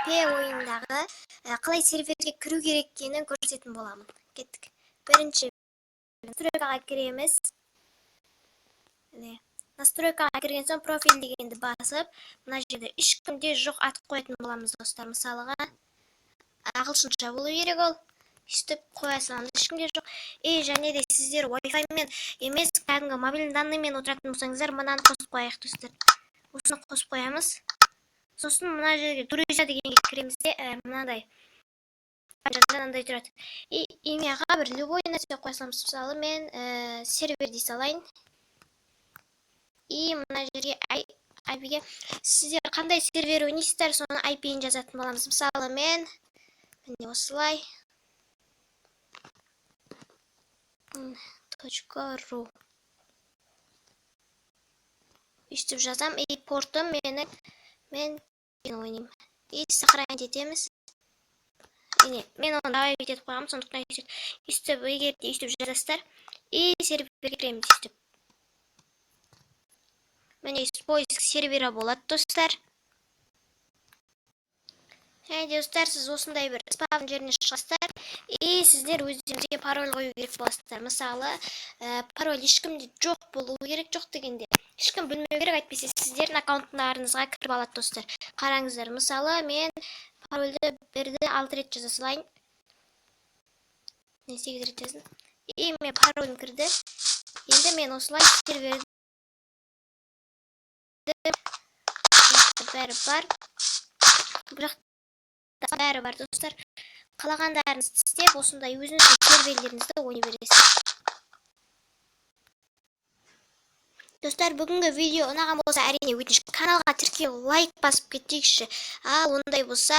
ойындагы калай серверге кирүү керек экенин көрсөтөтүн боламын. Кеттик. Биринчи настройкага киремиз. Настройкага кирген соң профиль дегенди басып, мына жерде эч кимде жок атып коётун боламыз достор. Мисалга, агылшынча болуу керек ол. Иштеп кое саламыз. Эч кимде жок. Және де сиздер Wi-Fi менен эмес, кәдимги мобильный данный менен отуратын болсоңуздар, мынаны косуп коелук достор. Осуну косуп коебуз. Сосын мына жерге друзья дегенге киремиз де, мындай андай турат. Имяга бир любой нерсе кое саламыз. Мисалы мен сервер дей салайын. Мына жерге IP-ге сиздер кандай сервер ойнойсуздар, сонун IP-ин жазатын боламыз. Мисалы мен мына осылай .ru иштеп жазам. Портум мен ойнойм. Сохранить этебиз. Мен аны давай етіп қоямын, сондықтан иштеп эгер иштеп жазасыздар, серверге киремиз иштеп. Міне поиск сервері болады достар. Достар, сіз осындай бір спам жеріне шығасыздар, сіздер өздеріңізге пароль қою керек боласыздар. Мысалы, пароль ешкімде жоқ болуы керек, жоқ дегенде ешкім білмеу керек, әйтпесе сіздердің аккаунттарыңызға кіріп алады достар. Қараңыздар, мысалы мен парольді бірді 6 рет жаза салайын. 8 рет жаздым. Мен паролім кірді. Енді мен осылай серверді бәрі бар достар. Қалағандарыңызды істеп, осындай өзіңіздің серверлеріңізді ойнай бересіз. Достар, бүгінгі видео ұнаған болса, әрине өтініш каналға тіркеліп лайк басып кетейікші. Ал ондай болса